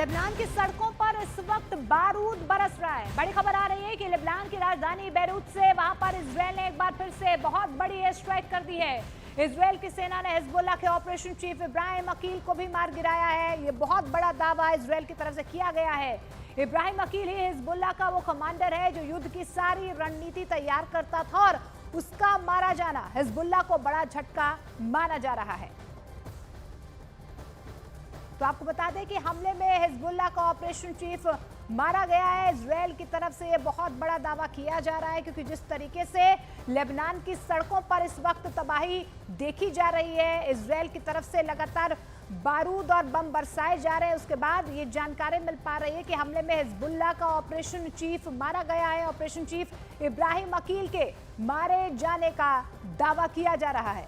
Lebanon की सड़कों पर इस वक्त बारूद बरस रहा है। बड़ी खबर आ रही है कि लेबनान की राजधानी बैरूत से वहां पर इजरायल ने एक बार फिर से बहुत बड़ी एयर स्ट्राइक कर दी है। इजरायल की सेना ने हिजबुल्लाह के ऑपरेशन चीफ इब्राहिम अकील को भी मार गिराया है। ये बहुत बड़ा दावा इजरायल की तरफ से किया गया है। इब्राहिम अकील ही हिजबुल्लाह का वो कमांडर है जो युद्ध की सारी रणनीति तैयार करता था और उसका मारा जाना हिजबुल्लाह को बड़ा झटका माना जा रहा है। तो आपको बता दें कि हमले में हिजबुल्लाह का ऑपरेशन चीफ मारा गया है। इजरायल की तरफ से ये बहुत बड़ा दावा किया जा रहा है क्योंकि जिस तरीके से लेबनान की सड़कों पर इस वक्त तबाही देखी जा रही है, इजरायल की तरफ से लगातार बारूद और बम बरसाए जा रहे हैं। उसके बाद ये जानकारी मिल पा रही है कि हमले में हिजबुल्लाह का ऑपरेशन चीफ मारा गया है। ऑपरेशन चीफ इब्राहिम अकील के मारे जाने का दावा किया जा रहा है।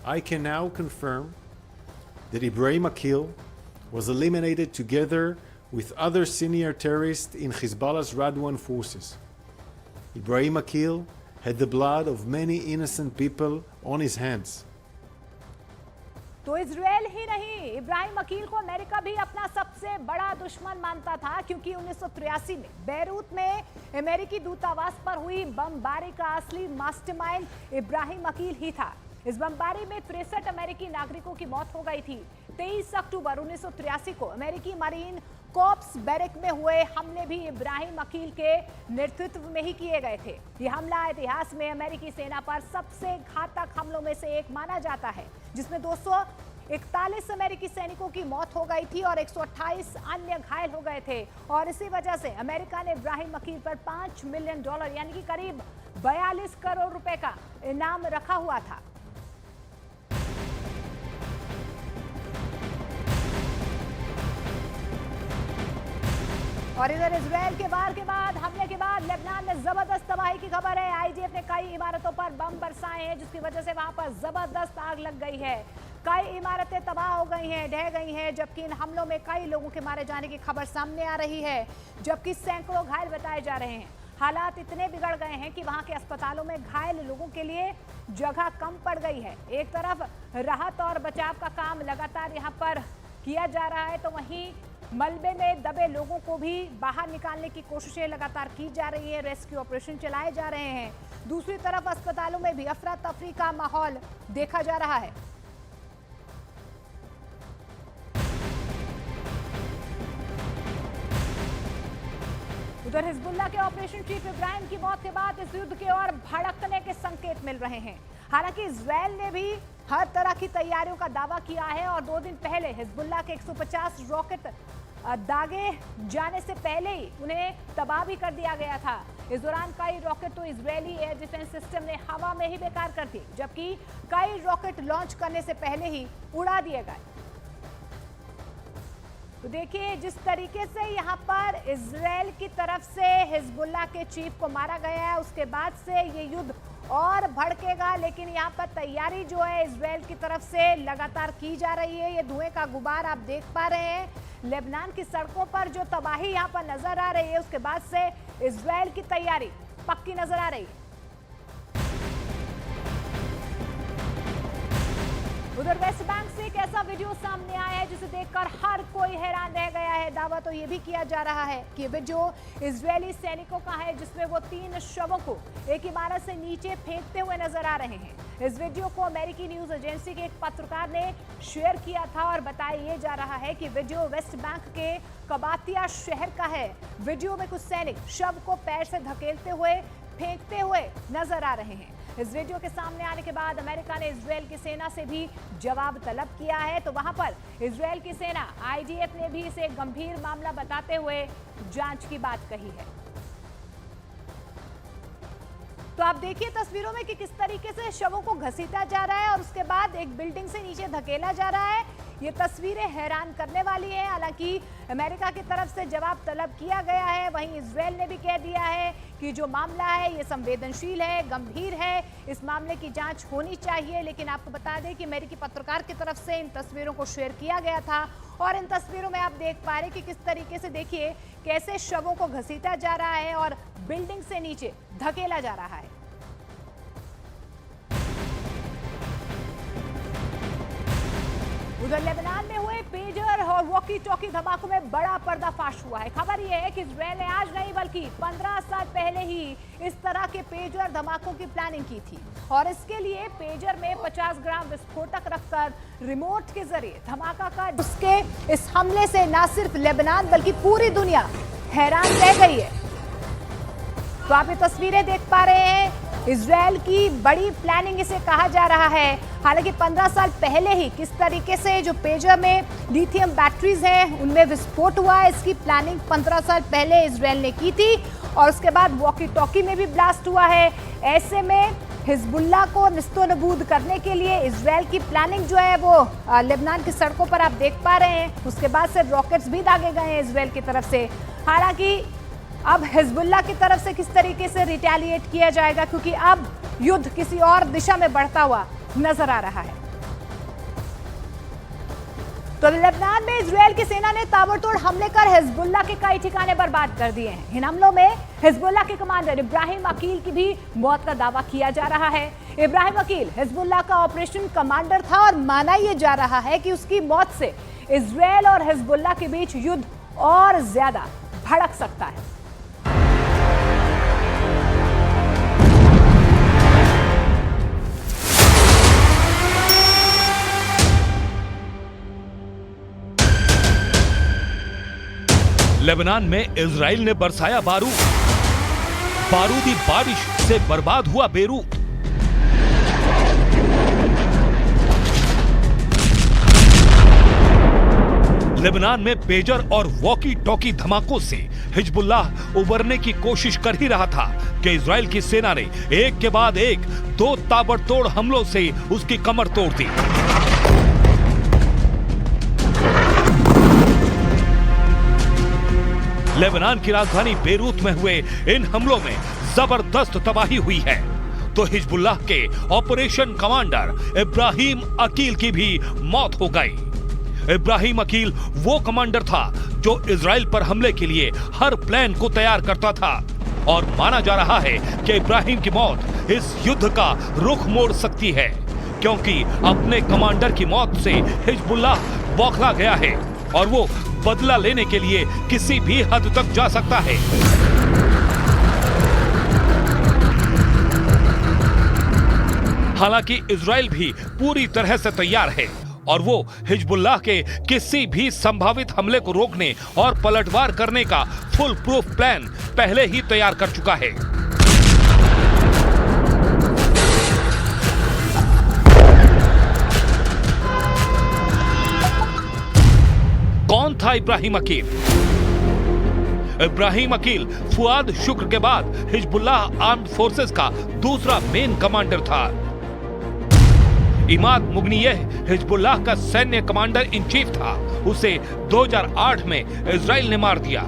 I can now confirm that Ibrahim Akil was eliminated together with other senior terrorists in Hezbollah's Radwan forces. Ibrahim Akil had the blood of many innocent people on his hands. तो इजरायल ही नहीं, इब्राहिम अकील को America भी अपना सबसे बड़ा दुश्मन मानता था क्योंकि 1983 में बैरूत में अमेरिकी दूतावास पर हुई बमबारी का असली मास्टरमाइंड इब्राहिम अकील ही था। इस बमबारी में 63 अमेरिकी नागरिकों की मौत हो गई थी। 23 अक्टूबर 1983 को अमेरिकी मरीन कॉर्प्स बैरक में हुए हमले भी इब्राहिम अकील के नेतृत्व में ही किए गए थे। यह हमला इतिहास में अमेरिकी सेना पर सबसे घातक हमलों में से एक माना जाता है, जिसमें 241 अमेरिकी सैनिकों की मौत हो गई थी और 128 अन्य घायल हो गए थे। और इसी वजह से अमेरिका ने इब्राहिम अकील पर $5 मिलियन यानी कि करीब 42 करोड़ रुपए का इनाम रखा हुआ था। और इधर इजरायल के वार के बाद हमले के बाद लेबनान में जबरदस्त तबाही की खबर है। आईडीएफ ने कई इमारतों पर बम बरसाए हैं जिसकी वजह से वहां पर जबरदस्त आग लग गई है। कई इमारतें तबाह हो गई हैं, ढह गई हैं, जबकि इन हमलों में कई लोगों के मारे जाने की खबर सामने आ रही है, जबकि सैकड़ों घायल बताए जा रहे हैं। हालात इतने बिगड़ गए हैं कि वहां के अस्पतालों में घायल लोगों के लिए जगह कम पड़ गई है। एक तरफ राहत और बचाव का काम लगातार यहाँ पर किया जा रहा है, तो वहीं मलबे में दबे लोगों को भी बाहर निकालने की कोशिशें लगातार की जा रही है, रेस्क्यू ऑपरेशन चलाए जा रहे हैं। दूसरी तरफ अस्पतालों में भी अफरा तफरी का माहौल देखा जा रहा है। उधर हिजबुल्लाह के ऑपरेशन चीफ इब्राहिम की मौत के बाद इस युद्ध के और भड़कने के संकेत मिल रहे हैं। हालांकि इजरायल ने भी हर तरह की तैयारियों का दावा किया है और 2 दिन पहले हिजबुल्लाह के 150 रॉकेट दागे जाने से पहले ही उन्हें तबाह भी कर दिया गया था। इस दौरान कई रॉकेट तो इजरायली एयर डिफेंस सिस्टम ने हवा में ही बेकार कर दिए, जबकि कई रॉकेट लॉन्च करने से पहले ही उड़ा दिए गए। तो देखिए जिस तरीके से यहाँ पर इजरायल की तरफ से हिजबुल्लाह के चीफ को मारा गया है, उसके बाद से ये युद्ध और भड़केगा। लेकिन यहाँ पर तैयारी जो है इजरायल की तरफ से लगातार की जा रही है। ये धुएं का गुबार आप देख पा रहे हैं। लेबनान की सड़कों पर जो तबाही यहाँ पर नजर आ रही है, उसके बाद से इजरायल की तैयारी पक्की नजर आ रही है। उधर वेस्ट बैंक से एक ऐसा वीडियो सामने आया है जिसे देखकर हर कोई हैरान रह गया है। दावा तो ये भी किया जा रहा है कि ये वीडियो इजरायली सैनिकों का है, जिसमें वो 3 शवों को एक इमारत से नीचे फेंकते हुए नजर आ रहे हैं। इस वीडियो को अमेरिकी न्यूज एजेंसी के एक पत्रकार ने शेयर किया था और बताया जा रहा है कि वीडियो वेस्ट बैंक के कबातिया शहर का है। वीडियो में कुछ सैनिक शव को पैर से धकेलते हुए फेंकते हुए नजर आ रहे हैं। इस वीडियो के सामने आने के बाद अमेरिका ने इजरायल की सेना से भी जवाब तलब किया है, तो वहां पर इजरायल की सेना आईडीएफ ने भी इसे गंभीर मामला बताते हुए जांच की बात कही है। तो आप देखिए तस्वीरों में कि किस तरीके से शवों को घसीटा जा रहा है और उसके बाद एक बिल्डिंग से नीचे धकेला जा रहा है। ये तस्वीरें हैरान करने वाली है। हालांकि अमेरिका की तरफ से जवाब तलब किया गया है, वहीं इजरायल ने भी कह दिया है कि जो मामला है ये संवेदनशील है, गंभीर है, इस मामले की जांच होनी चाहिए। लेकिन आपको बता दें कि अमेरिकी पत्रकार की तरफ से इन तस्वीरों को शेयर किया गया था और इन तस्वीरों में आप देख पा रहे हैं कि किस तरीके से देखिए कैसे शवों को घसीटा जा रहा है और बिल्डिंग से नीचे धकेला जा रहा है। उधर लेबनान में हुए पेजर और वॉकी टॉकी धमाकों में बड़ा पर्दाफाश हुआ है। खबर यह है कि इजरायल ने आज नहीं बल्कि 15 साल पहले ही इस तरह के पेजर धमाकों की प्लानिंग की थी और इसके लिए पेजर में 50 ग्राम विस्फोटक रखकर रिमोट के जरिए धमाका कर उसके इस हमले से न सिर्फ लेबनान बल्कि पूरी दुनिया हैरान रह गई है। तो आप ये तस्वीरें देख पा रहे हैं, इजरायल की बड़ी प्लानिंग इसे कहा जा रहा है। हालांकि 15 साल पहले ही किस तरीके से जो पेजर में लिथियम बैटरीज हैं उनमें विस्फोट हुआ है, इसकी प्लानिंग 15 साल पहले इजरायल ने की थी और उसके बाद वॉकी टॉकी में भी ब्लास्ट हुआ है। ऐसे में हिजबुल्लाह को निस्तोनबूद करने के लिए इजरायल की प्लानिंग जो है वो लेबनान की सड़कों पर आप देख पा रहे हैं। उसके बाद से रॉकेट्स भी दागे गए हैं इजरायल की तरफ से। हालांकि अब हिजबुल्लाह की तरफ से किस तरीके से रिटेलिएट किया जाएगा, क्योंकि अब युद्ध किसी और दिशा में बढ़ता हुआ नजर आ रहा है। तो लेबनान में इजरायल की सेना ने ताबड़तोड़ हमले कर हिजबुल्लाह के कई ठिकाने बर्बाद कर दिए हैं। इन हमलों में हिजबुल्लाह के कमांडर इब्राहिम अकील की भी मौत का दावा किया जा रहा है। इब्राहिम अकील हिजबुल्लाह का ऑपरेशन कमांडर था और माना यह जा रहा है कि उसकी मौत से इजरायल और हिजबुल्लाह के बीच युद्ध और ज्यादा भड़क सकता है। लेबनान में इजराइल ने बरसाया बारूद, बारूदी बारिश से बर्बाद हुआ बेरूत। लेबनान में पेजर और वॉकी टॉकी धमाकों से हिजबुल्लाह उबरने की कोशिश कर ही रहा था कि इजराइल की सेना ने एक के बाद एक 2 ताबड़तोड़ हमलों से उसकी कमर तोड़ दी। लेबनान की राजधानी बेरूत में हुए इन हमलों में जबरदस्त तबाही हुई है। तो हिजबुल्लाह के ऑपरेशन कमांडर इब्राहिम अकील की भी मौत हो गई। इब्राहिम अकील वो कमांडर था जो इजराइल पर हमले के लिए हर प्लान को तैयार करता था और माना जा रहा है कि इब्राहिम की मौत इस युद्ध का रुख मोड़ सकती है, क्योंकि अपने कमांडर की मौत से हिजबुल्लाह बौखला गया है और वो बदला लेने के लिए किसी भी हद तक जा सकता है। हालांकि इजराइल भी पूरी तरह से तैयार है और वो हिजबुल्लाह के किसी भी संभावित हमले को रोकने और पलटवार करने का फुल प्रूफ प्लान पहले ही तैयार कर चुका है। कौन था इब्राहिम अकील? इब्राहिम अकील फुआद शुक्र के बाद हिजबुल्लाह आर्म्ड फोर्सेस का दूसरा मेन कमांडर था। इमाद मुगनियह हिजबुल्लाह का सैन्य कमांडर इन चीफ था। उसे 2008 में इजराइल ने मार दिया।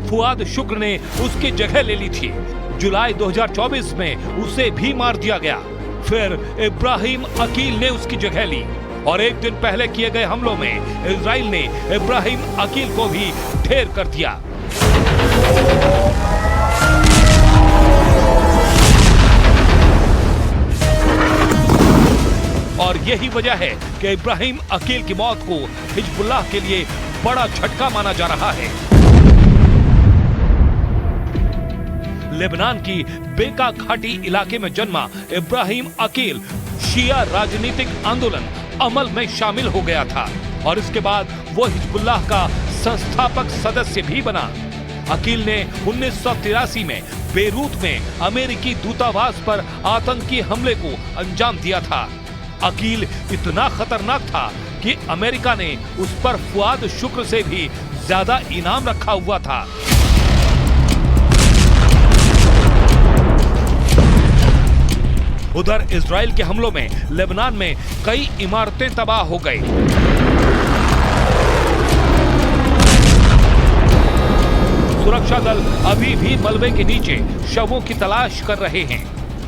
फुआद शुक्र ने उसकी जगह ले ली थी। जुलाई 2024 में उसे भी मार दिया गया। फिर इब्राहिम अकील ने उसकी जगह ली और एक दिन पहले किए गए हमलों में इजराइल ने इब्राहिम अकील को भी ढेर कर दिया। और यही वजह है कि इब्राहिम अकील की मौत को हिजबुल्लाह के लिए बड़ा झटका माना जा रहा है। लेबनान की बेका घाटी इलाके में जन्मा इब्राहिम अकील शिया राजनीतिक आंदोलन अमल में शामिल हो गया था और इसके बाद वो हिजबुल्लाह का संस्थापक सदस्य भी बना। अकील ने 1983 में बेरूत में अमेरिकी दूतावास पर आतंकी हमले को अंजाम दिया था। अकील इतना खतरनाक था कि अमेरिका ने उस पर फुआद शुक्र से भी ज्यादा इनाम रखा हुआ था। उधर इजराइल के हमलों में लेबनान में कई इमारतें तबाह हो गई। सुरक्षा दल अभी भी मलबे के नीचे शवों की तलाश कर रहे हैं।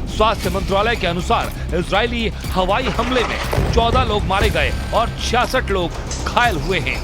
स्वास्थ्य मंत्रालय के अनुसार इजरायली हवाई हमले में 14 लोग मारे गए और 66 लोग घायल हुए हैं।